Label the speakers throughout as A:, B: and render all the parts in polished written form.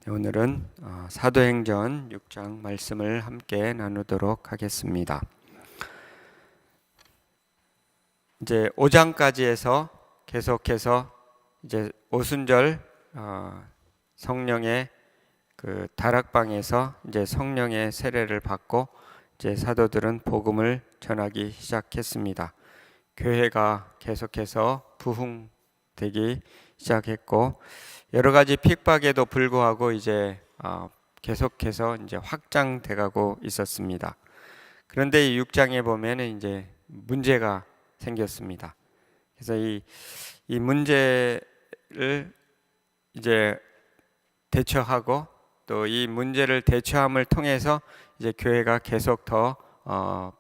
A: 오늘은 사도행전 6장 말씀을 함께 나누도록 하겠습니다. 이제 5장까지 해서 계속해서 이제 오순절 성령의 그 다락방에서 이제 성령의 세례를 받고 이제 사도들은 복음을 전하기 시작했습니다. 교회가 계속해서 부흥되기 시작했고 여러 가지 핍박에도 불구하고 이제 계속해서 이제 확장돼 가고 있었습니다. 그런데 이 6장에 보면은 이제 문제가 생겼습니다. 그래서 이 문제를 이제 대처하고 또 이 문제를 대처함을 통해서 이제 교회가 계속 더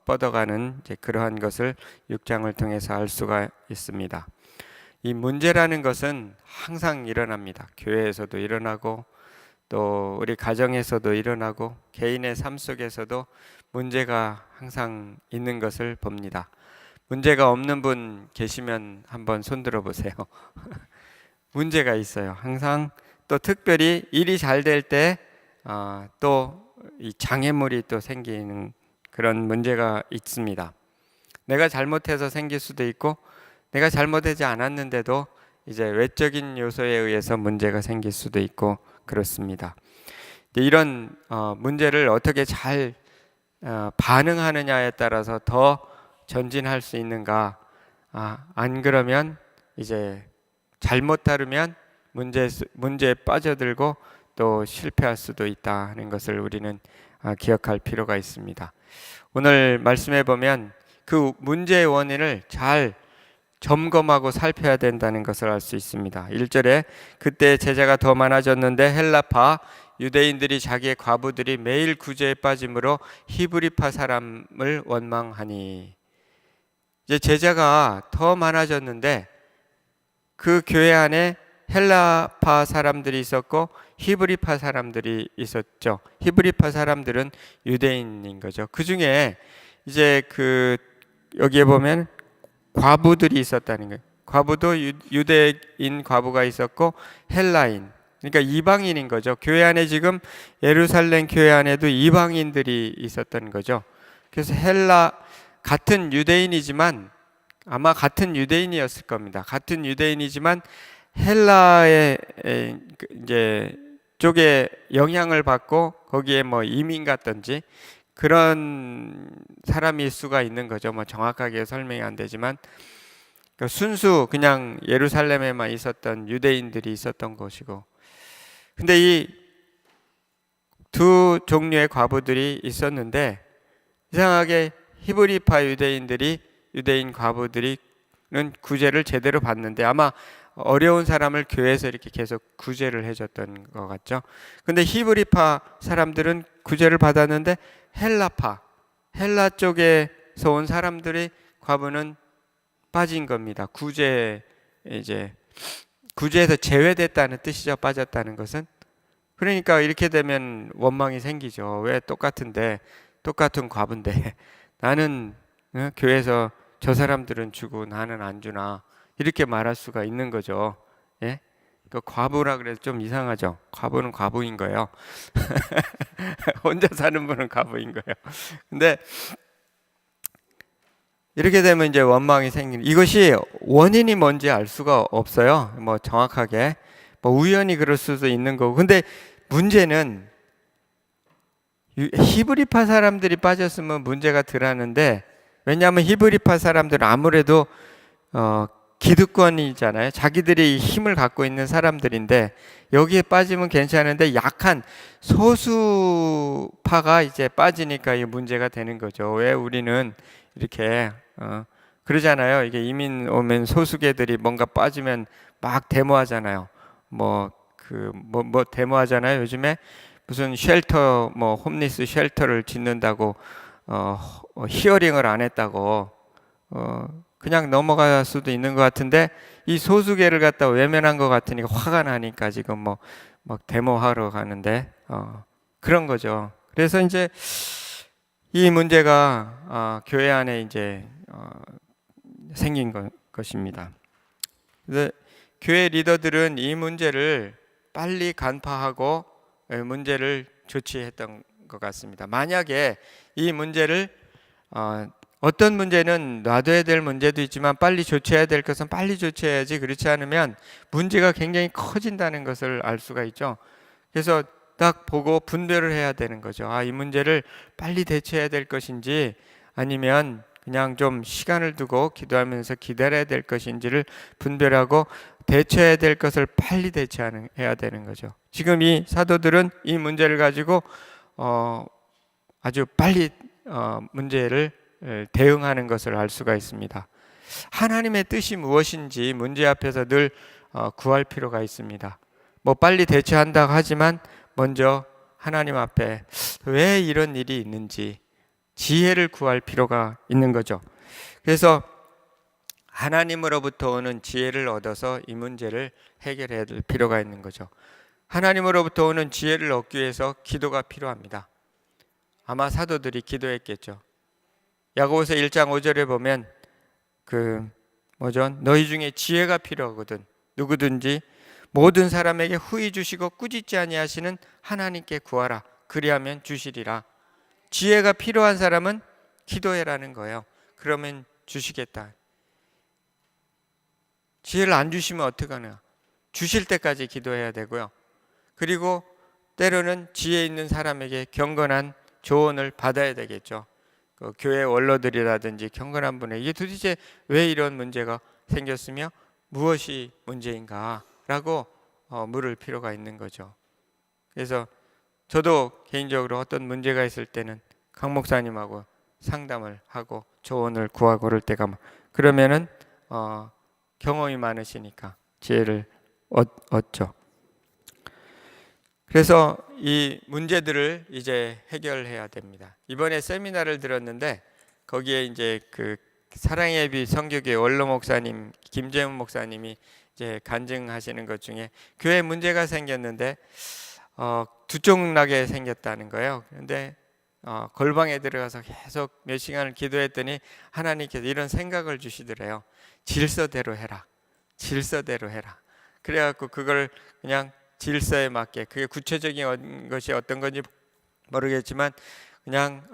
A: 뻗어가는 이제 그러한 것을 6장을 통해서 알 수가 있습니다. 이 문제라는 것은 항상 일어납니다. 교회에서도 일어나고 또 우리 가정에서도 일어나고 개인의 삶 속에서도 문제가 항상 있는 것을 봅니다. 문제가 없는 분 계시면 한번 손들어 보세요. 문제가 있어요. 항상 또 특별히 일이 잘 될 때 또 이 장애물이 또 생기는 그런 문제가 있습니다. 내가 잘못해서 생길 수도 있고 내가 잘못하지 않았는데도 이제 외적인 요소에 의해서 문제가 생길 수도 있고 그렇습니다. 이런 문제를 어떻게 잘 반응하느냐에 따라서 더 전진할 수 있는가, 안 그러면 이제 잘못 다루면 문제에 빠져들고 또 실패할 수도 있다 하는 것을 우리는 기억할 필요가 있습니다. 오늘 말씀해 보면 그 문제의 원인을 잘 점검하고 살펴야 된다는 것을 알 수 있습니다. 1절에 그때 제자가 더 많아졌는데 헬라파 유대인들이 자기의 과부들이 매일 구제에 빠짐으로 히브리파 사람을 원망하니. 이제 제자가 더 많아졌는데 그 교회 안에 헬라파 사람들이 있었고 히브리파 사람들이 있었죠. 히브리파 사람들은 유대인인 거죠. 그 중에 이제 여기에 보면 과부들이 있었다는 거예요. 과부도 유대인 과부가 있었고 헬라인, 그러니까 이방인인 거죠. 교회 안에 지금 예루살렘 교회 안에도 이방인들이 있었던 거죠. 그래서 같은 유대인이지만 아마 같은 유대인이었을 겁니다. 같은 유대인이지만 헬라의 이제 쪽에 영향을 받고 거기에 뭐 이민 갔든지 그런 사람일 수가 있는 거죠. 뭐 정확하게 설명이 안 되지만 순수 그냥 예루살렘에만 있었던 유대인들이 있었던 것이고, 근데 이 두 종류의 과부들이 있었는데 이상하게 히브리파 유대인 과부들은 구제를 제대로 받는데 아마 어려운 사람을 교회에서 이렇게 계속 구제를 해줬던 것 같죠. 근데 히브리파 사람들은 구제를 받았는데 헬라 쪽에서 온 사람들이 과부는 빠진 겁니다. 구제에서 제외됐다는 뜻이죠. 빠졌다는 것은. 그러니까 이렇게 되면 원망이 생기죠. 왜 똑같은 과부인데 나는 교회에서 저 사람들은 주고 나는 안 주나, 이렇게 말할 수가 있는 거죠. 예? 그 과부라 그래서 좀 이상하죠. 과부는 과부인 거예요. 혼자 사는 분은 과부인 거예요. 근데 이렇게 되면 이제 원망이 생기는, 이것이 원인이 뭔지 알 수가 없어요. 뭐 정확하게 뭐 우연히 그럴 수도 있는 거고. 근데 문제는 히브리파 사람들이 빠졌으면 문제가 덜 하는데, 왜냐하면 히브리파 사람들은 아무래도 기득권이잖아요. 자기들이 힘을 갖고 있는 사람들인데 여기에 빠지면 괜찮은데 약한 소수파가 이제 빠지니까 이 문제가 되는 거죠. 왜 우리는 이렇게 그러잖아요. 이게 이민 오면 소수계들이 뭔가 빠지면 막 데모하잖아요. 뭐 데모하잖아요. 요즘에 무슨 쉘터, 뭐 홈리스 쉘터를 짓는다고 히어링을 안 했다고 그냥 넘어갈 수도 있는 것 같은데 이 소수계를 갖다 외면한 것 같으니까 화가 나니까 지금 뭐 막 데모하러 가는데 그런 거죠. 그래서 이제 이 문제가 교회 안에 이제 생긴 것입니다. 그래서 교회 리더들은 이 문제를 빨리 간파하고 문제를 조치했던 것 같습니다. 만약에 이 문제를 어떤 문제는 놔둬야 될 문제도 있지만 빨리 조치해야 될 것은 빨리 조치해야지, 그렇지 않으면 문제가 굉장히 커진다는 것을 알 수가 있죠. 그래서 딱 보고 분별을 해야 되는 거죠. 이 문제를 빨리 대처해야 될 것인지 아니면 그냥 좀 시간을 두고 기도하면서 기다려야 될 것인지를 분별하고 대처해야 될 것을 빨리 대처해야 되는 거죠. 지금 이 사도들은 이 문제를 가지고 아주 빨리 문제를 대응하는 것을 알 수가 있습니다. 하나님의 뜻이 무엇인지 문제 앞에서 늘 구할 필요가 있습니다. 뭐 빨리 대처한다고 하지만 먼저 하나님 앞에 왜 이런 일이 있는지 지혜를 구할 필요가 있는 거죠. 그래서 하나님으로부터 오는 지혜를 얻어서 이 문제를 해결해야 될 필요가 있는 거죠. 하나님으로부터 오는 지혜를 얻기 위해서 기도가 필요합니다. 아마 사도들이 기도했겠죠. 야고보서 1장 5절에 보면 너희 중에 지혜가 필요하거든 누구든지 모든 사람에게 후히 주시고 꾸짖지 아니하시는 하나님께 구하라. 그리하면 주시리라. 지혜가 필요한 사람은 기도해라는 거예요. 그러면 주시겠다. 지혜를 안 주시면 어떡하나? 주실 때까지 기도해야 되고요. 그리고 때로는 지혜 있는 사람에게 경건한 조언을 받아야 되겠죠. 교회 원로들이라든지 경건한 분에게 이게 도대체 왜 이런 문제가 생겼으며 무엇이 문제인가 라고 물을 필요가 있는 거죠. 그래서 저도 개인적으로 어떤 문제가 있을 때는 강 목사님하고 상담을 하고 조언을 구하고 그럴 때가 그러면은 경험이 많으시니까 지혜를 얻죠. 그래서 이 문제들을 이제 해결해야 됩니다. 이번에 세미나를 들었는데 거기에 이제 사랑의 비 성교교회 원로 목사님 김재훈 목사님이 이제 간증하시는 것 중에 교회 문제가 생겼는데 두쪽나게 생겼다는 거예요. 그런데 골방에 들어가서 계속 몇 시간을 기도했더니 하나님께서 이런 생각을 주시더래요. 질서대로 해라. 질서대로 해라. 그래갖고 그걸 그냥 질서에 맞게, 그게 구체적인 것이 어떤 건지 모르겠지만 그냥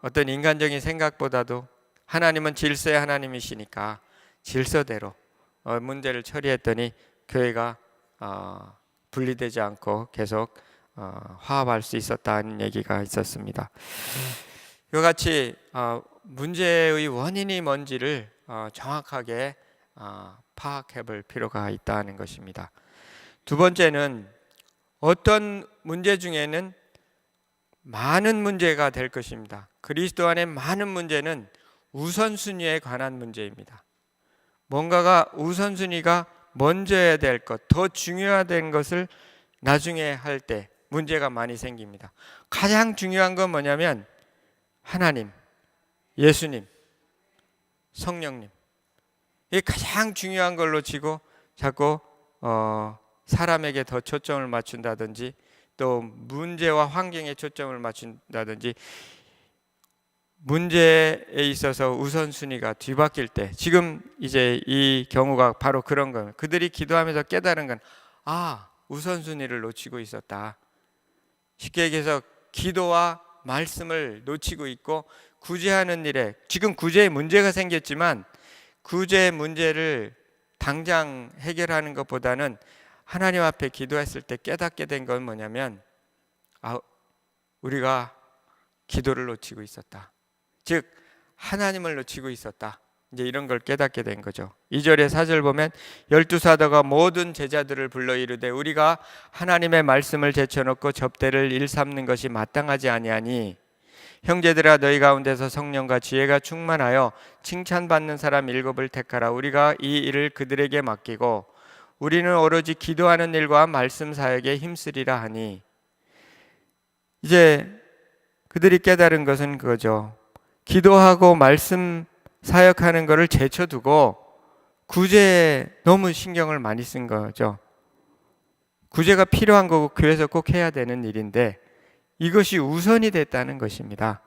A: 어떤 인간적인 생각보다도 하나님은 질서의 하나님이시니까 질서대로 문제를 처리했더니 교회가 분리되지 않고 계속 화합할 수 있었다는 얘기가 있었습니다. 이와 같이 문제의 원인이 뭔지를 정확하게 파악해 볼 필요가 있다는 것입니다. 두 번째는 어떤 문제 중에는 많은 문제가 될 것입니다. 그리스도 안에 많은 문제는 우선순위에 관한 문제입니다. 뭔가가 우선순위가 먼저야 될 것, 더 중요하된 것을 나중에 할 때 문제가 많이 생깁니다. 가장 중요한 건 뭐냐면 하나님, 예수님, 성령님, 이게 가장 중요한 걸로 치고 자꾸 사람에게 더 초점을 맞춘다든지 또 문제와 환경에 초점을 맞춘다든지 문제에 있어서 우선순위가 뒤바뀔 때, 지금 이제 이 경우가 바로 그런 거예요. 그들이 기도하면서 깨달은 건 우선순위를 놓치고 있었다. 쉽게 얘기해서 기도와 말씀을 놓치고 있고 구제하는 일에, 지금 구제에 문제가 생겼지만 구제 문제를 당장 해결하는 것보다는 하나님 앞에 기도했을 때 깨닫게 된 건 뭐냐면 우리가 기도를 놓치고 있었다. 즉 하나님을 놓치고 있었다. 이제 이런 걸 깨닫게 된 거죠. 2절에 4절 보면 12사도가 모든 제자들을 불러 이르되 우리가 하나님의 말씀을 제쳐놓고 접대를 일삼는 것이 마땅하지 아니하니 형제들아 너희 가운데서 성령과 지혜가 충만하여 칭찬받는 사람 7을 택하라. 우리가 이 일을 그들에게 맡기고 우리는 오로지 기도하는 일과 말씀 사역에 힘쓰리라 하니, 이제 그들이 깨달은 것은 그거죠. 기도하고 말씀 사역하는 것을 제쳐두고 구제에 너무 신경을 많이 쓴 거죠. 구제가 필요한 거고 교회에서 꼭 해야 되는 일인데 이것이 우선이 됐다는 것입니다.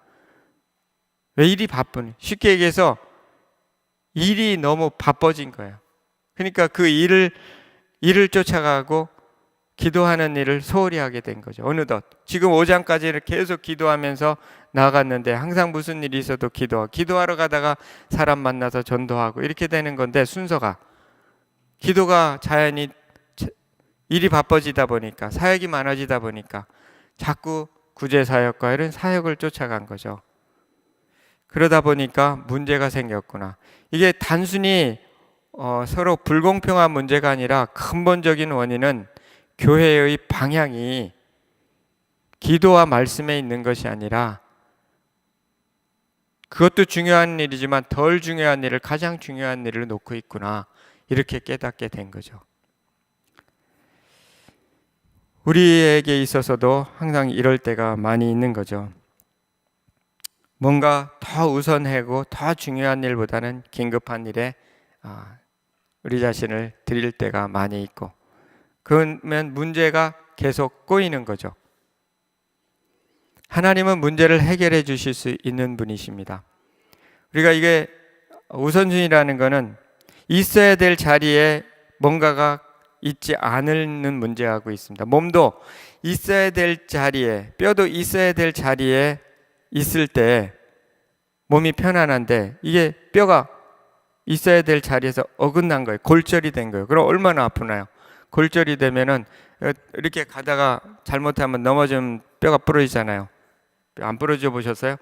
A: 왜 일이 바쁘니? 쉽게 얘기해서 일이 너무 바빠진 거예요. 그러니까 그 일을 쫓아가고 기도하는 일을 소홀히 하게 된 거죠. 어느덧 지금 5장까지를 계속 기도하면서 나아갔는데 항상 무슨 일이 있어도 기도하러 가다가 사람 만나서 전도하고 이렇게 되는 건데, 순서가 기도가 자연히 일이 바빠지다 보니까, 사역이 많아지다 보니까 자꾸 구제사역과 이런 사역을 쫓아간 거죠. 그러다 보니까 문제가 생겼구나. 이게 단순히 서로 불공평한 문제가 아니라 근본적인 원인은 교회의 방향이 기도와 말씀에 있는 것이 아니라, 그것도 중요한 일이지만 덜 중요한 일을, 가장 중요한 일을 놓고 있구나, 이렇게 깨닫게 된 거죠. 우리에게 있어서도 항상 이럴 때가 많이 있는 거죠. 뭔가 더 우선하고 더 중요한 일보다는 긴급한 일에 우리 자신을 드릴 때가 많이 있고, 그러면 문제가 계속 꼬이는 거죠. 하나님은 문제를 해결해 주실 수 있는 분이십니다. 우리가 이게 우선순위라는 거는 있어야 될 자리에 뭔가가 있지 않는 문제하고 있습니다. 몸도 있어야 될 자리에, 뼈도 있어야 될 자리에 있을 때 몸이 편안한데, 이게 뼈가 있어야 될 자리에서 어긋난 거예요. 골절이 된 거예요. 그럼 얼마나 아프나요? 골절이 되면은 이렇게 가다가 잘못하면 넘어지면 뼈가 부러지잖아요. 안 부러져 보셨어요?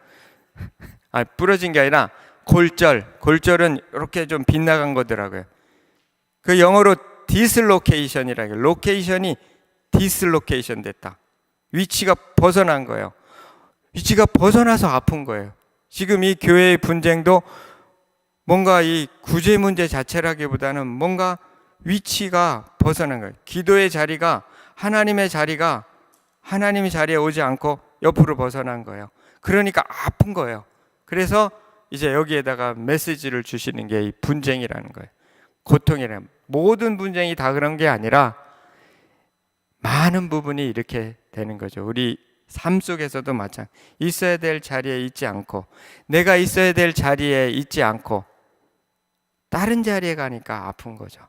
A: 부러진 게 아니라 골절은 이렇게 좀 빗나간 거더라고요. 그 영어로 디슬로케이션이라고 해요. 로케이션이 디슬로케이션 됐다. 위치가 벗어난 거예요. 위치가 벗어나서 아픈 거예요. 지금 이 교회의 분쟁도 뭔가 이 구제 문제 자체라기보다는 뭔가 위치가 벗어난 거예요. 기도의 자리가, 하나님의 자리에 오지 않고 옆으로 벗어난 거예요. 그러니까 아픈 거예요. 그래서 이제 여기에다가 메시지를 주시는 게 이 분쟁이라는 거예요. 고통이라는, 모든 분쟁이 다 그런 게 아니라 많은 부분이 이렇게 되는 거죠. 우리 삶 속에서도 마찬가지. 있어야 될 자리에 있지 않고, 내가 있어야 될 자리에 있지 않고 다른 자리에 가니까 아픈 거죠.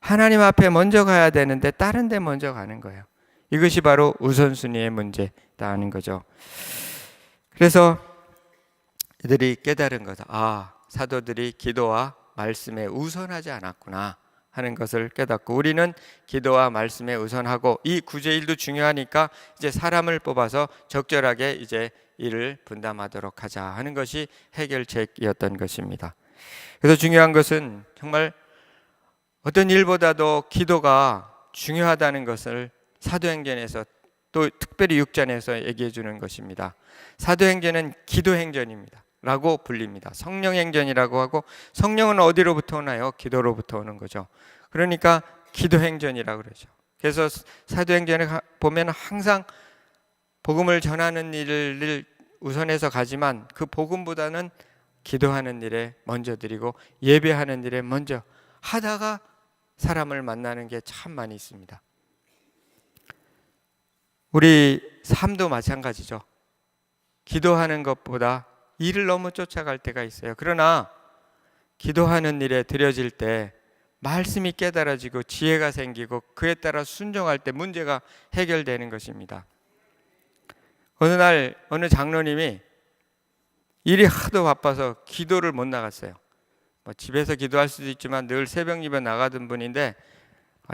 A: 하나님 앞에 먼저 가야 되는데 다른 데 먼저 가는 거예요. 이것이 바로 우선순위의 문제다는 거죠. 그래서 이들이 깨달은 거죠. 사도들이 기도와 말씀에 우선하지 않았구나 하는 것을 깨닫고, 우리는 기도와 말씀에 우선하고, 이 구제일도 중요하니까 이제 사람을 뽑아서 적절하게 이제 일을 분담하도록 하자 하는 것이 해결책이었던 것입니다. 그래서 중요한 것은 정말 어떤 일보다도 기도가 중요하다는 것을 사도행전에서, 또 특별히 6장에서 얘기해 주는 것입니다. 사도행전은 기도행전입니다 라고 불립니다. 성령행전이라고 하고, 성령은 어디로부터 오나요? 기도로부터 오는 거죠. 그러니까 기도행전이라고 그러죠. 그래서 사도행전에 보면 항상 복음을 전하는 일을 우선해서 가지만, 그 복음보다는 기도하는 일에 먼저 드리고 예배하는 일에 먼저 하다가 사람을 만나는 게 참 많이 있습니다. 우리 삶도 마찬가지죠. 기도하는 것보다 일을 너무 쫓아갈 때가 있어요. 그러나 기도하는 일에 들여질 때 말씀이 깨달아지고 지혜가 생기고 그에 따라 순종할 때 문제가 해결되는 것입니다. 어느 날 어느 장로님이 일이 하도 바빠서 기도를 못 나갔어요. 집에서 기도할 수도 있지만 늘 새벽 예배 나가던 분인데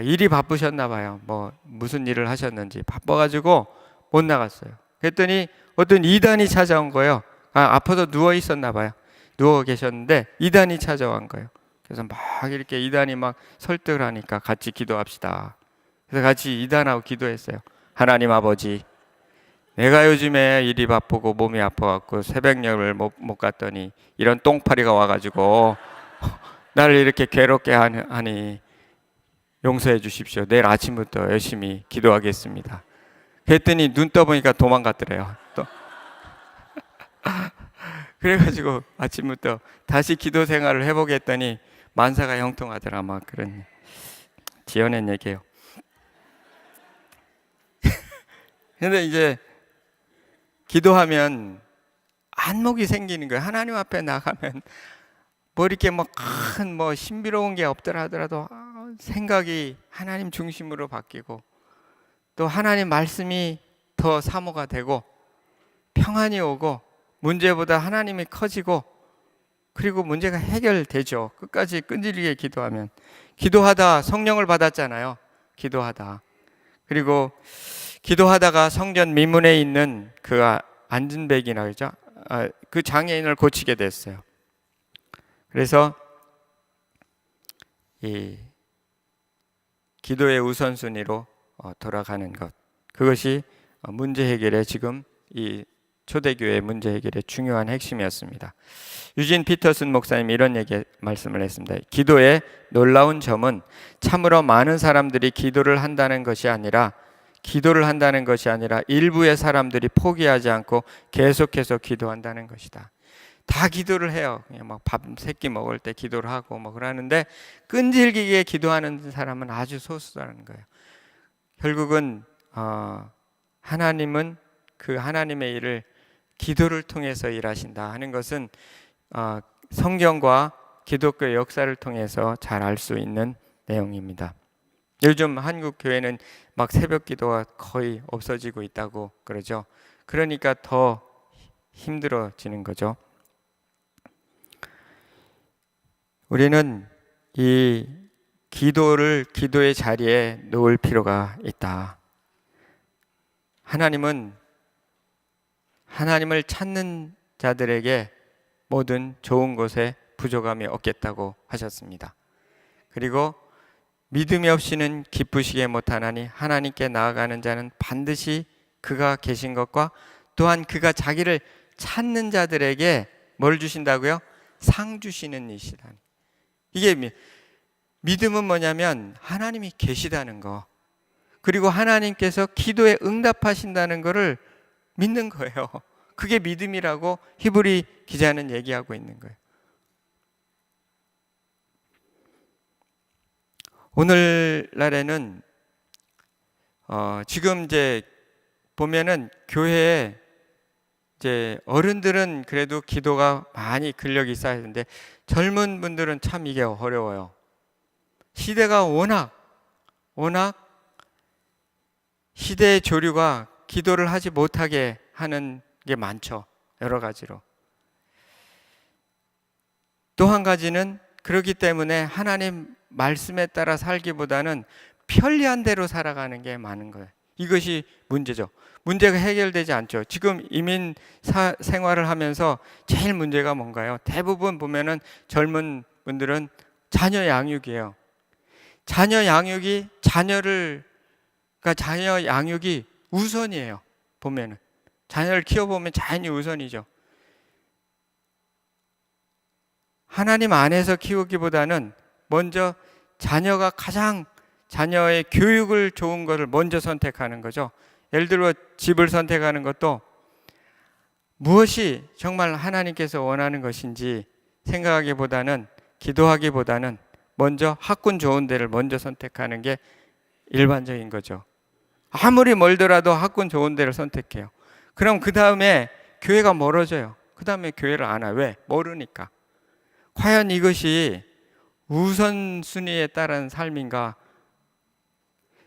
A: 일이 바쁘셨나 봐요. 무슨 일을 하셨는지 바빠가지고 못 나갔어요. 그랬더니 어떤 이단이 찾아온 거예요. 아파서 누워 있었나 봐요. 누워 계셨는데 이단이 찾아온 거예요. 그래서 막 이렇게 이단이 막 설득을 하니까 같이 기도합시다. 그래서 같이 이단하고 기도했어요. 하나님 아버지, 내가 요즘에 일이 바쁘고 몸이 아파갖고 새벽녘을 못 갔더니 이런 똥파리가 와가지고 나를 이렇게 괴롭게 하니 용서해 주십시오. 내일 아침부터 열심히 기도하겠습니다. 그랬더니 눈 떠보니까 도망갔더래요. 또 그래가지고 아침부터 다시 기도 생활을 해보겠더니 만사가 형통하더라. 막 그런 지어낸 얘기예요. 근데 이제 기도하면 안목이 생기는 거예요. 하나님 앞에 나가면 이렇게 큰 신비로운 게 없더라 하더라도 생각이 하나님 중심으로 바뀌고, 또 하나님 말씀이 더 사모가 되고 평안이 오고 문제보다 하나님이 커지고 그리고 문제가 해결되죠. 끝까지 끈질기게 기도하면. 기도하다 성령을 받았잖아요. 기도하다. 그리고 기도하다가 성전 미문에 있는 그 안진백이나 그죠? 그 장애인을 고치게 됐어요. 그래서 이 기도의 우선순위로 돌아가는 것, 그것이 문제 해결에 지금 이 초대교회 문제 해결의 중요한 핵심이었습니다. 유진 피터슨 목사님이 이런 말씀을 했습니다. 기도의 놀라운 점은 참으로 많은 사람들이 기도를 한다는 것이 아니라 일부의 사람들이 포기하지 않고 계속해서 기도한다는 것이다. 다 기도를 해요. 그냥 막 밥 세 끼 먹을 때 기도를 하고 뭐 그러는데 끈질기게 기도하는 사람은 아주 소수라는 거예요. 결국은 하나님은 그 하나님의 일을 기도를 통해서 일하신다 하는 것은 성경과 기독교의 역사를 통해서 잘 알 수 있는 내용입니다. 요즘 한국 교회는 막 새벽 기도가 거의 없어지고 있다고 그러죠. 그러니까 더 힘들어지는 거죠. 우리는 이 기도를 기도의 자리에 놓을 필요가 있다. 하나님은 하나님을 찾는 자들에게 모든 좋은 것에 부족함이 없겠다고 하셨습니다. 그리고 믿음이 없이는 기쁘시게 못하나니 하나님께 나아가는 자는 반드시 그가 계신 것과 또한 그가 자기를 찾는 자들에게 뭘 주신다고요? 상 주시는 이시다. 이게 믿음은 뭐냐면 하나님이 계시다는 거, 그리고 하나님께서 기도에 응답하신다는 것을 믿는 거예요. 그게 믿음이라고 히브리 기자는 얘기하고 있는 거예요. 오늘날에는 지금 이제 보면은 교회에 이제 어른들은 그래도 기도가 많이 근력이 쌓여야 되는데 젊은 분들은 참 이게 어려워요. 시대가 워낙 시대의 조류가 기도를 하지 못하게 하는 게 많죠. 여러 가지로. 또 한 가지는 그렇기 때문에 하나님 말씀에 따라 살기보다는 편리한 대로 살아가는 게 많은 거예요. 이것이 문제죠. 문제가 해결되지 않죠. 지금 이민 생활을 하면서 제일 문제가 뭔가요? 대부분 보면은 젊은 분들은 자녀 양육이에요. 자녀 양육이 우선이에요. 보면은 자녀를 키워보면 자연히 우선이죠. 하나님 안에서 키우기보다는 먼저 자녀의 교육을 좋은 것을 먼저 선택하는 거죠. 예를 들어 집을 선택하는 것도 무엇이 정말 하나님께서 원하는 것인지 생각하기보다는, 기도하기보다는 먼저 학군 좋은 데를 먼저 선택하는 게 일반적인 거죠. 아무리 멀더라도 학군 좋은 데를 선택해요. 그럼 그 다음에 교회가 멀어져요. 그 다음에 교회를 안 와요. 왜? 모르니까. 과연 이것이 우선순위에 따른 삶인가?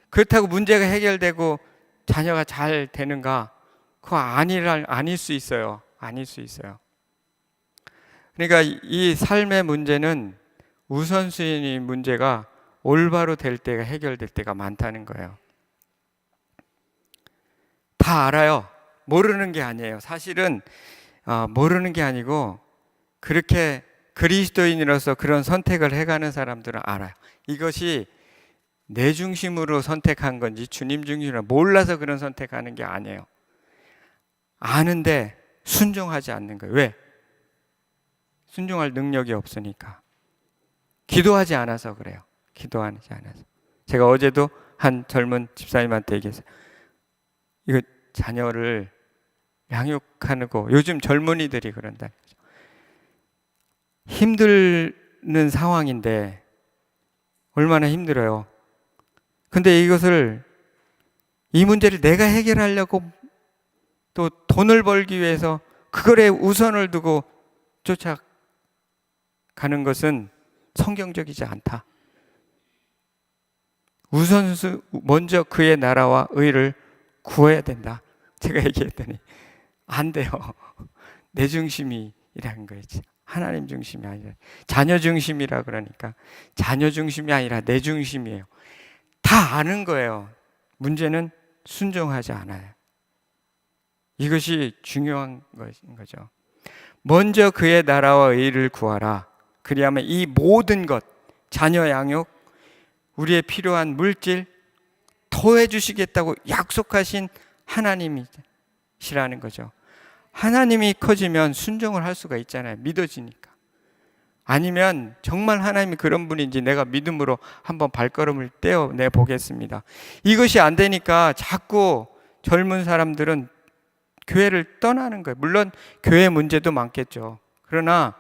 A: 그렇다고 문제가 해결되고 자녀가 잘 되는가? 그거 아닐 수 있어요. 아닐 수 있어요. 그러니까 이 삶의 문제는 우선순위 문제가 올바로 될 때가 해결될 때가 많다는 거예요. 다 알아요. 모르는 게 아니에요. 사실은 모르는 게 아니고 그렇게 그리스도인으로서 그런 선택을 해가는 사람들은 알아요. 이것이 내 중심으로 선택한 건지 주님 중심으로 몰라서 그런 선택하는 게 아니에요. 아는데 순종하지 않는 거예요. 왜? 순종할 능력이 없으니까. 기도하지 않아서 그래요. 기도하지 않아서. 제가 어제도 한 젊은 집사님한테 얘기했어요. 이거 자녀를 양육하는 거, 요즘 젊은이들이 그런다. 힘드는 상황인데 얼마나 힘들어요. 근데 이 문제를 내가 해결하려고 또 돈을 벌기 위해서 그거에 우선을 두고 쫓아가는 것은 성경적이지 않다. 먼저 그의 나라와 의를 구해야 된다. 제가 얘기했더니 안 돼요. 내 중심이라는 거였지. 하나님 중심이 아니라 자녀 중심이라 그러니까 자녀 중심이 아니라 내 중심이에요. 다 아는 거예요. 문제는 순종하지 않아요. 이것이 중요한 것인 거죠. 먼저 그의 나라와 의를 구하라. 그리하면 이 모든 것, 자녀 양육, 우리의 필요한 물질 더해 주시겠다고 약속하신 하나님이시라는 거죠. 하나님이 커지면 순종을 할 수가 있잖아요. 믿어지니까. 아니면 정말 하나님이 그런 분인지 내가 믿음으로 한번 발걸음을 떼어내 보겠습니다. 이것이 안 되니까 자꾸 젊은 사람들은 교회를 떠나는 거예요. 물론 교회 문제도 많겠죠. 그러나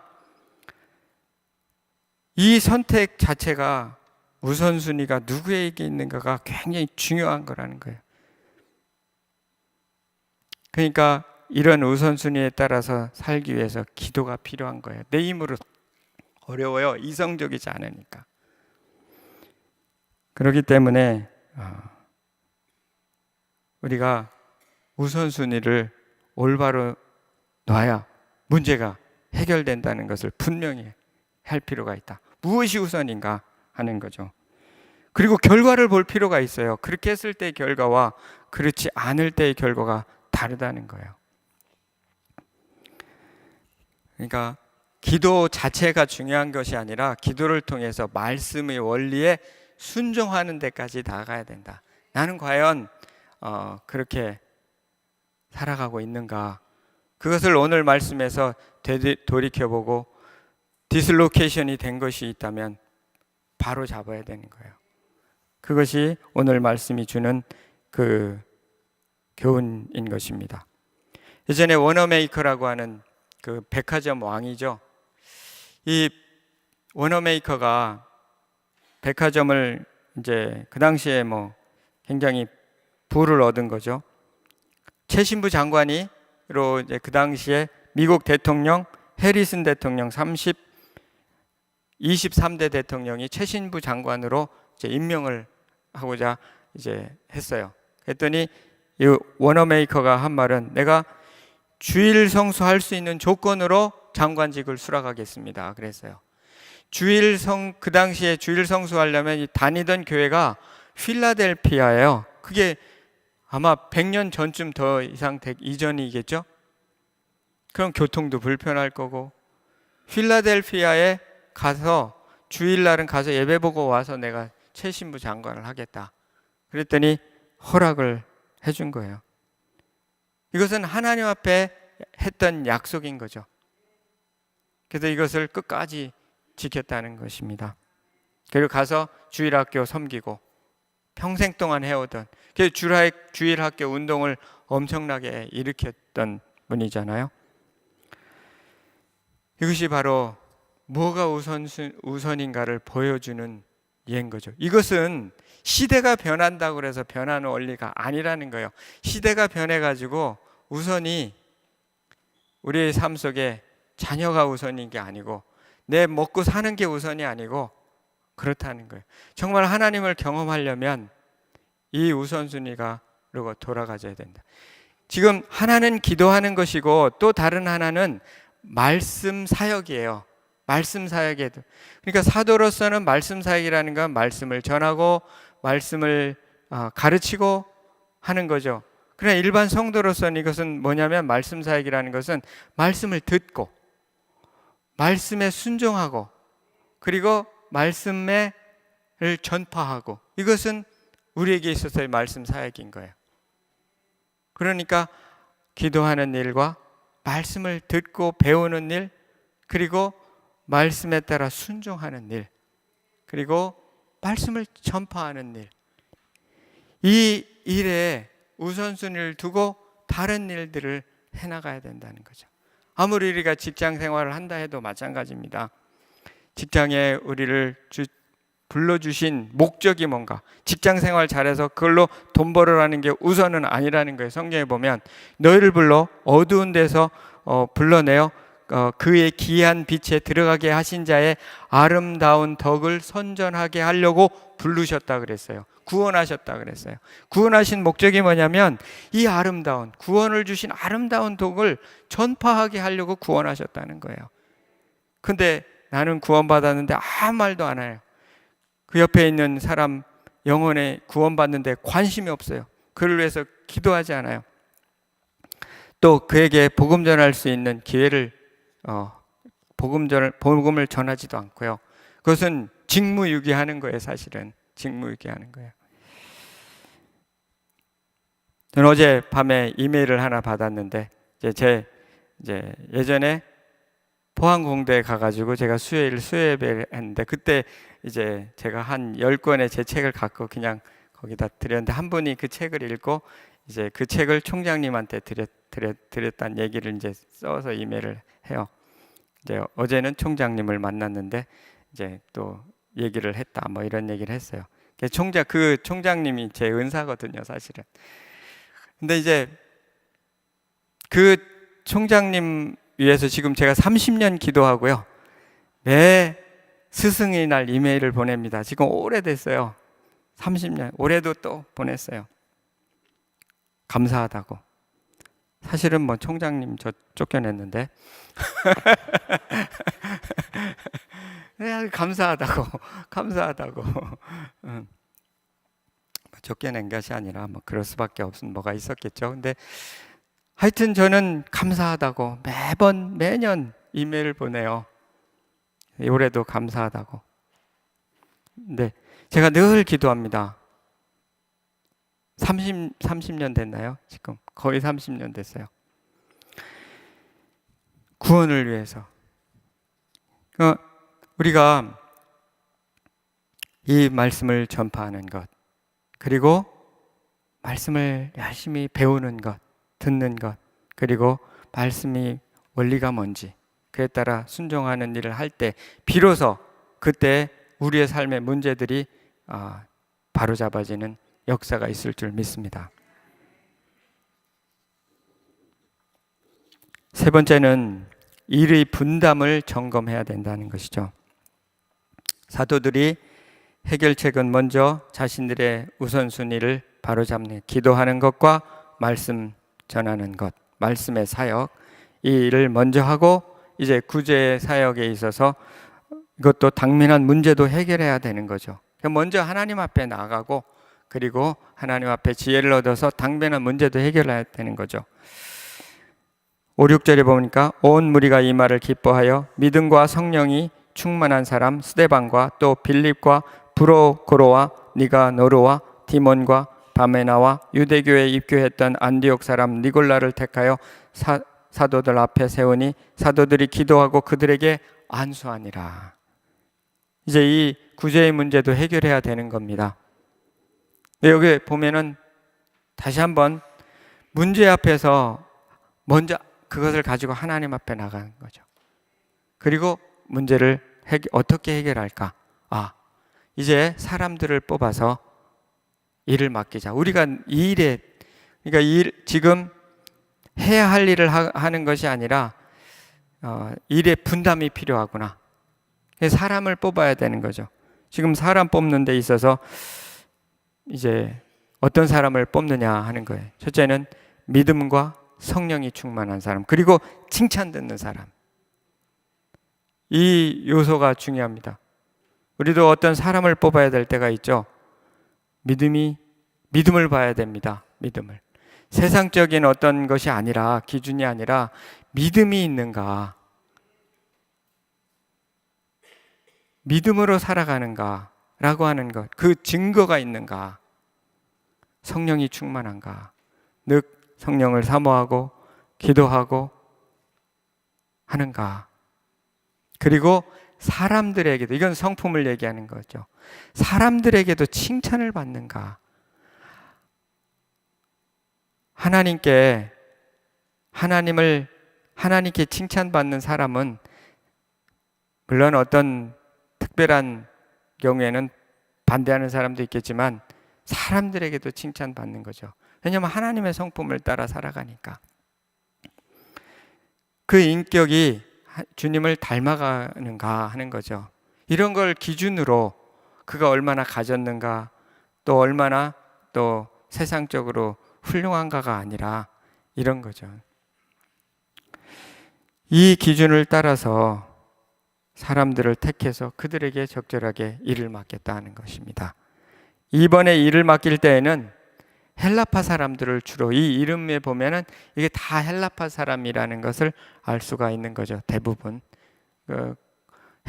A: 이 선택 자체가 우선순위가 누구에게 있는가가 굉장히 중요한 거라는 거예요. 그러니까 이런 우선순위에 따라서 살기 위해서 기도가 필요한 거예요. 내 힘으로 어려워요. 이성적이지 않으니까. 그렇기 때문에 우리가 우선순위를 올바로 놔야 문제가 해결된다는 것을 분명히 할 필요가 있다. 무엇이 우선인가 하는 거죠. 그리고 결과를 볼 필요가 있어요. 그렇게 했을 때의 결과와 그렇지 않을 때의 결과가 다르다는 거예요. 그러니까 기도 자체가 중요한 것이 아니라 기도를 통해서 말씀의 원리에 순종하는 데까지 나아가야 된다. 나는 과연 그렇게 살아가고 있는가? 그것을 오늘 말씀에서 돌이켜보고 디슬로케이션이 된 것이 있다면 바로 잡아야 되는 거예요. 그것이 오늘 말씀이 주는 그 교훈인 것입니다. 예전에 워너메이커라고 하는 그 백화점 왕이죠. 이 워너메이커가 백화점을 이제 그 당시에 뭐 굉장히 부를 얻은 거죠. 최신부 장관이로 이제 그 당시에 미국 대통령 해리슨 대통령 23대 대통령이 최신부 장관으로 이제 임명을 하고자 이제 했어요. 그랬더니 이 워너메이커가 한 말은 내가 주일 성수할 수 있는 조건으로 장관직을 수락하겠습니다. 그랬어요. 그 당시에 주일 성수하려면 다니던 교회가 필라델피아예요. 그게 아마 100년 전쯤 더 이전이겠죠? 그럼 교통도 불편할 거고 필라델피아에 가서 주일날은 가서 예배 보고 와서 내가 최신부 장관을 하겠다. 그랬더니 허락을 해준 거예요. 이것은 하나님 앞에 했던 약속인 거죠. 그래서 이것을 끝까지 지켰다는 것입니다. 그리고 가서 주일학교 섬기고 평생 동안 해오던 그래서 주일학교 운동을 엄청나게 일으켰던 분이잖아요. 이것이 바로 뭐가 우선인가를 보여주는 예인 거죠. 이것은 시대가 변한다고 해서 변하는 원리가 아니라는 거예요. 시대가 변해가지고 우선이 우리의 삶 속에 자녀가 우선인 게 아니고 내 먹고 사는 게 우선이 아니고 그렇다는 거예요. 정말 하나님을 경험하려면 이 우선순위가 그리고 돌아가져야 된다. 지금 하나는 기도하는 것이고 또 다른 하나는 말씀 사역이에요. 말씀 사역에도. 그러니까 사도로서는 말씀 사역이라는 건 말씀을 전하고 말씀을 가르치고 하는 거죠. 그러나 일반 성도로서는 이것은 뭐냐면 말씀 사역이라는 것은 말씀을 듣고 말씀에 순종하고 그리고 말씀을 전파하고 이것은 우리에게 있어서의 말씀 사역인 거예요. 그러니까 기도하는 일과 말씀을 듣고 배우는 일 그리고 말씀에 따라 순종하는 일 그리고 말씀을 전파하는 일 이 일에 우선순위를 두고 다른 일들을 해나가야 된다는 거죠. 아무리 우리가 직장 생활을 한다 해도 마찬가지입니다. 직장에 우리를 불러주신 목적이 뭔가 직장 생활 잘해서 그걸로 돈 벌으라는 게 우선은 아니라는 거예요. 성경에 보면 너희를 불러 어두운 데서 불러내어 그의 기이한 빛에 들어가게 하신 자의 아름다운 덕을 선전하게 하려고 부르셨다 그랬어요. 구원하셨다 그랬어요. 구원하신 목적이 뭐냐면 이 아름다운 구원을 주신 아름다운 복을 전파하게 하려고 구원하셨다는 거예요. 근데 나는 구원받았는데 아무 말도 안 해요. 그 옆에 있는 사람 영혼에 구원받는데 관심이 없어요. 그를 위해서 기도하지 않아요. 또 그에게 복음 전할 수 있는 기회를 복음을 전하지도 않고요. 그것은 직무유기하는 거예요. 사실은 직무유기하는 거예요. 저는 어제 밤에 이메일을 하나 받았는데 예전에 포항공대에 가가지고 제가 수요예배를 했는데 그때 이제 제가 한 10권의 제 책을 갖고 그냥 거기다 드렸는데 한 분이 그 책을 읽고 이제 그 책을 총장님한테 드렸다는 얘기를 이제 써서 이메일을 해요. 이제 어제는 총장님을 만났는데 이제 또 얘기를 했다 뭐 이런 얘기를 했어요. 그 총장님이 제 은사거든요, 사실은. 근데 이제 그 총장님 위해서 지금 제가 30년 기도하고요. 매 스승의 날 이메일을 보냅니다. 지금 오래됐어요. 30년. 올해도 또 보냈어요. 감사하다고. 사실은 뭐 총장님 저 쫓겨냈는데 감사하다고 쫓겨낸 것이 아니라 뭐 그럴 수밖에 없은 뭐가 있었겠죠. 근데 하여튼 저는 감사하다고 매년 이메일을 보내요. 올해도 감사하다고. 근데 제가 늘 기도합니다. 30년 됐나요? 지금 거의 30년 됐어요. 구원을 위해서. 우리가 이 말씀을 전파하는 것, 그리고 말씀을 열심히 배우는 것, 듣는 것, 그리고 말씀이 원리가 뭔지 그에 따라 순종하는 일을 할 때 비로소 그때 우리의 삶의 문제들이 바로잡아지는 역사가 있을 줄 믿습니다. 세 번째는 일의 분담을 점검해야 된다는 것이죠. 사도들이 해결책은 먼저 자신들의 우선순위를 바로잡는 기도하는 것과 말씀 전하는 것, 말씀의 사역, 이 일을 먼저 하고 이제 구제의 사역에 있어서 이것도 당면한 문제도 해결해야 되는 거죠. 먼저 하나님 앞에 나가고 그리고 하나님 앞에 지혜를 얻어서 당면한 문제도 해결해야 되는 거죠. 5, 6절에 보니까 온 무리가 이 말을 기뻐하여 믿음과 성령이 충만한 사람 스데반과 또 빌립과 브로코로와 니가노르와 디몬과 바메나와 유대교에 입교했던 안디옥 사람 니골라를 택하여 사도들 앞에 세우니 사도들이 기도하고 그들에게 안수하니라. 이제 이 구제의 문제도 해결해야 되는 겁니다. 여기 보면은 다시 한번 문제 앞에서 먼저 그것을 가지고 하나님 앞에 나가는 거죠. 그리고 문제를 어떻게 해결할까? 이제 사람들을 뽑아서 일을 맡기자. 우리가 이 일에, 그러니까 지금 해야 할 일을 하는 것이 아니라 일에 분담이 필요하구나. 사람을 뽑아야 되는 거죠. 지금 사람 뽑는 데 있어서 이제 어떤 사람을 뽑느냐 하는 거예요. 첫째는 믿음과 성령이 충만한 사람, 그리고 칭찬 듣는 사람. 이 요소가 중요합니다. 우리도 어떤 사람을 뽑아야 될 때가 있죠. 믿음을 봐야 됩니다. 믿음을. 세상적인 어떤 것이 아니라, 기준이 아니라 믿음이 있는가, 믿음으로 살아가는가 라고 하는 것, 그 증거가 있는가, 성령이 충만한가, 즉 성령을 사모하고 기도하고 하는가, 그리고 사람들에게도, 이건 성품을 얘기하는 거죠. 사람들에게도 칭찬을 받는가. 하나님께 칭찬받는 사람은 물론 어떤 특별한 경우에는 반대하는 사람도 있겠지만 사람들에게도 칭찬받는 거죠. 왜냐하면 하나님의 성품을 따라 살아가니까. 그 인격이 주님을 닮아가는가 하는 거죠. 이런 걸 기준으로 그가 얼마나 가졌는가, 또 얼마나 또 세상적으로 훌륭한가가 아니라 이런 거죠. 이 기준을 따라서 사람들을 택해서 그들에게 적절하게 일을 맡겠다 하는 것입니다. 이번에 일을 맡길 때에는 헬라파 사람들을 주로, 이 이름에 보면은 이게 다 헬라파 사람이라는 것을 알 수가 있는 거죠. 대부분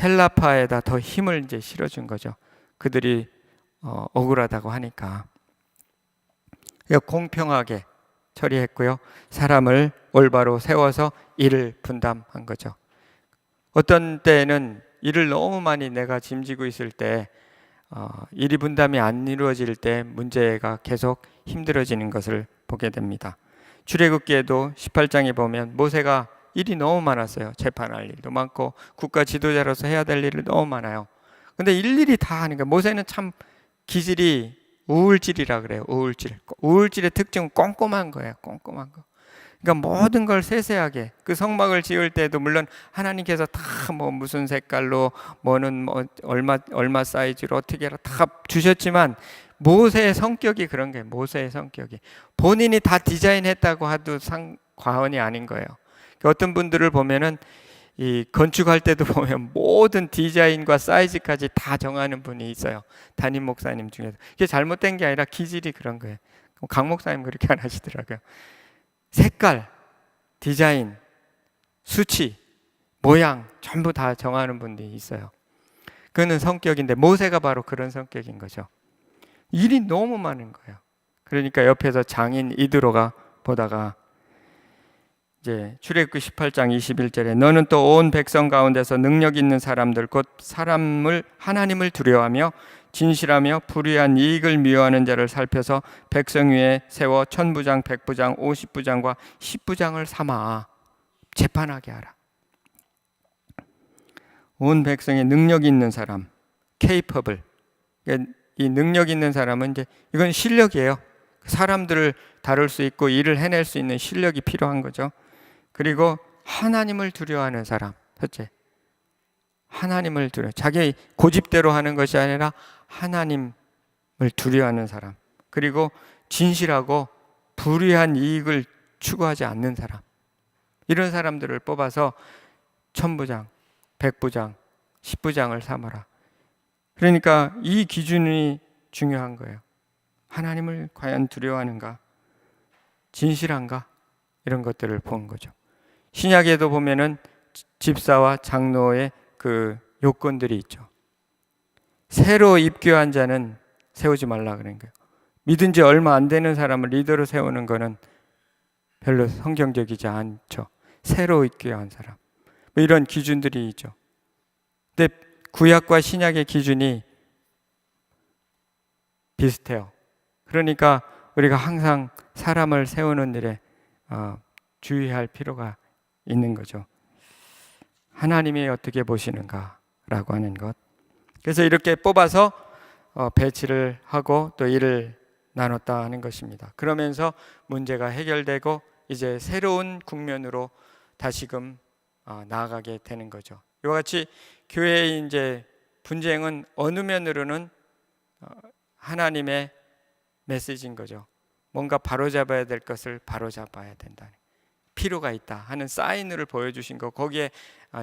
A: 헬라파에다 더 힘을 이제 실어준 거죠. 그들이 억울하다고 하니까. 공평하게 처리했고요. 사람을 올바로 세워서 일을 분담한 거죠. 어떤 때는 일을 너무 많이 내가 짐지고 있을 때 일이 분담이 안 이루어질 때 문제가 계속 힘들어지는 것을 보게 됩니다. 출애굽기에도 18장에 보면 모세가 일이 너무 많았어요. 재판할 일도 많고 국가 지도자로서 해야 될 일이 너무 많아요. 근데 일일이 다 하니까 모세는 참 기질이 우울질이라 그래요. 우울질의 특징은 꼼꼼한 거예요. 꼼꼼한 거. 그러니까 모든 걸 세세하게, 그 성막을 지을 때도 물론 하나님께서 다 뭐 무슨 색깔로 뭐는 뭐 얼마 사이즈로 어떻게 해라 다 주셨지만 모세의 성격이 그런 거예요. 모세의 성격이 본인이 다 디자인했다고 해도 과언이 아닌 거예요. 어떤 분들을 보면은 이 건축할 때도 보면 모든 디자인과 사이즈까지 다 정하는 분이 있어요. 담임 목사님 중에서. 그게 잘못된 게 아니라 기질이 그런 거예요. 강 목사님 그렇게 안 하시더라고요. 색깔, 디자인, 수치, 모양 전부 다 정하는 분들이 있어요. 그는 성격인데 모세가 바로 그런 성격인 거죠. 일이 너무 많은 거예요. 그러니까 옆에서 장인 이드로가 보다가 이제 출애굽기 18장 21절에 너는 또 온 백성 가운데서 능력 있는 사람들 곧 하나님을 두려워하며 진실하며 불의한 이익을 미워하는 자를 살펴서 백성 위에 세워 천부장, 백부장, 50부장과 10부장을 삼아 재판하게 하라. 온 백성의 능력 있는 사람, capable. 이 능력 있는 사람은 이제 이건 실력이에요. 사람들을 다룰 수 있고 일을 해낼 수 있는 실력이 필요한 거죠. 그리고 하나님을 두려워하는 사람, 첫째. 하나님을 두려워. 자기 고집대로 하는 것이 아니라 하나님을 두려워하는 사람. 그리고 진실하고 불의한 이익을 추구하지 않는 사람. 이런 사람들을 뽑아서 천부장, 백부장, 10부장을 삼아라. 그러니까 이 기준이 중요한 거예요. 하나님을 과연 두려워하는가? 진실한가? 이런 것들을 본 거죠. 신약에도 보면은 집사와 장로의 그 요건들이 있죠. 새로 입교한 자는 세우지 말라 그런 거예요. 믿은 지 얼마 안 되는 사람을 리더로 세우는 거는 별로 성경적이지 않죠. 새로 입교한 사람. 뭐 이런 기준들이 있죠. 근데 구약과 신약의 기준이 비슷해요. 그러니까 우리가 항상 사람을 세우는 일에 주의할 필요가 있는 거죠. 하나님이 어떻게 보시는가라고 하는 것. 그래서 이렇게 뽑아서 배치를 하고 또 일을 나눴다 하는 것입니다. 그러면서 문제가 해결되고 이제 새로운 국면으로 다시금 나아가게 되는 거죠. 이와 같이 교회의 이제 분쟁은 어느 면으로는 하나님의 메시지인 거죠. 뭔가 바로잡아야 될 것을 바로잡아야 된다. 필요가 있다 하는 사인을 보여주신 거, 거기에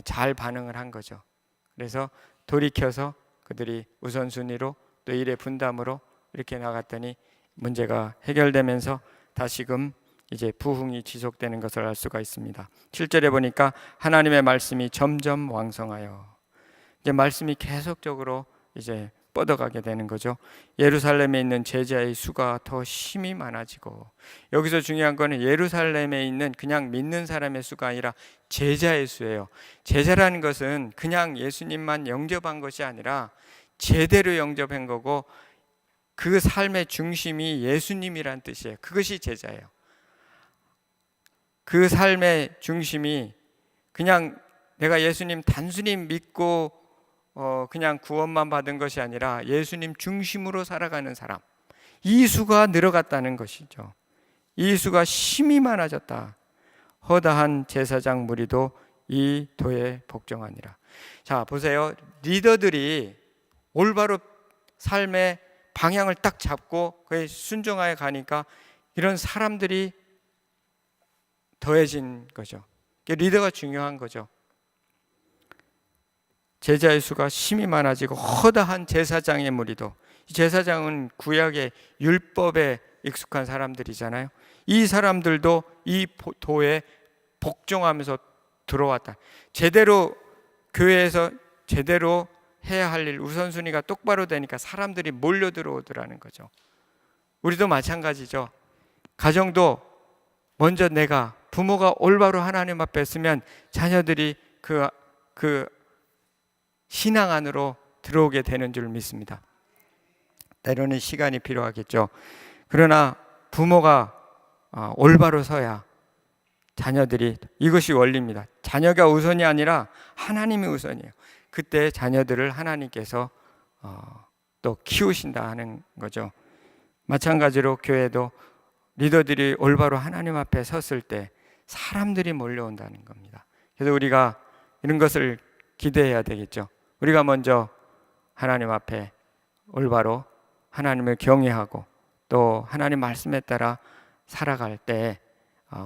A: 잘 반응을 한 거죠. 그래서 돌이켜서 그들이 우선순위로 또 일의 분담으로 이렇게 나갔더니 문제가 해결되면서 다시금 이제 부흥이 지속되는 것을 알 수가 있습니다. 7절에 보니까 하나님의 말씀이 점점 왕성하여, 이제 말씀이 계속적으로 이제 뻗어가게 되는 거죠. 예루살렘에 있는 제자의 수가 더 심히 많아지고, 여기서 중요한 거는 예루살렘에 있는 그냥 믿는 사람의 수가 아니라 제자의 수예요. 제자라는 것은 그냥 예수님만 영접한 것이 아니라 제대로 영접한 거고, 그 삶의 중심이 예수님이란 뜻이에요. 그것이 제자예요. 그 삶의 중심이 그냥 내가 예수님 단순히 믿고 그냥 구원만 받은 것이 아니라 예수님 중심으로 살아가는 사람, 이 수가 늘어갔다는 것이죠. 이 수가 심히 많아졌다. 허다한 제사장 무리도 이 도에 복종하니라. 자, 보세요. 리더들이 올바로 삶의 방향을 딱 잡고 그에 순종하여 가니까 이런 사람들이 더해진 거죠. 리더가 중요한 거죠. 제자의 수가 심히 많아지고 허다한 제사장의 무리도, 이 제사장은 구약의 율법에 익숙한 사람들이잖아요. 이 사람들도 이 도에 복종하면서 들어왔다. 제대로 교회에서 제대로 해야 할 일 우선순위가 똑바로 되니까 사람들이 몰려 들어오더라는 거죠. 우리도 마찬가지죠. 가정도 먼저 내가 부모가 올바로 하나님 앞에 서면 자녀들이 그 신앙 안으로 들어오게 되는 줄 믿습니다. 때로는 시간이 필요하겠죠. 그러나 부모가 올바로 서야 자녀들이, 이것이 원리입니다. 자녀가 우선이 아니라 하나님이 우선이에요. 그때 자녀들을 하나님께서 또 키우신다 하는 거죠. 마찬가지로 교회도 리더들이 올바로 하나님 앞에 섰을 때 사람들이 몰려온다는 겁니다. 그래서 우리가 이런 것을 기대해야 되겠죠. 우리가 먼저 하나님 앞에 올바로 하나님을 경외하고 또 하나님 말씀에 따라 살아갈 때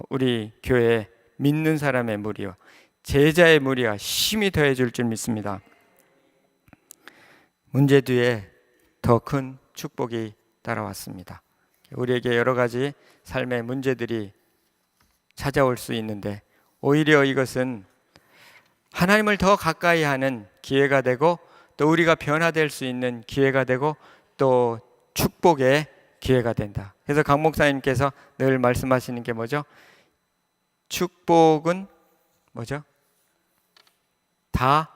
A: 우리 교회에 믿는 사람의 무리와 제자의 무리가 힘이 더해질 줄 믿습니다. 문제 뒤에 더 큰 축복이 따라왔습니다. 우리에게 여러 가지 삶의 문제들이 찾아올 수 있는데 오히려 이것은 하나님을 더 가까이 하는 기회가 되고 또 우리가 변화될 수 있는 기회가 되고 또 축복의 기회가 된다. 그래서 강 목사님께서 늘 말씀하시는 게 뭐죠? 축복은 뭐죠? 다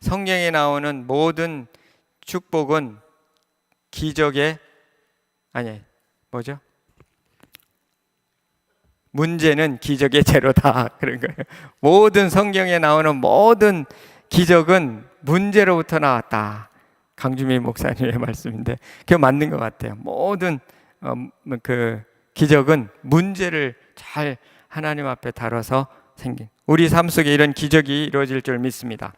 A: 성경에 나오는 모든 축복은 기적의 뭐죠? 문제는 기적의 재료다 그런 거예요. 모든 성경에 나오는 모든 기적은 문제로부터 나왔다. 강주민 목사님의 말씀인데 그게 맞는 것 같아요. 모든 그 기적은 문제를 잘 하나님 앞에 다뤄서 생긴, 우리 삶 속에 이런 기적이 이루어질 줄 믿습니다.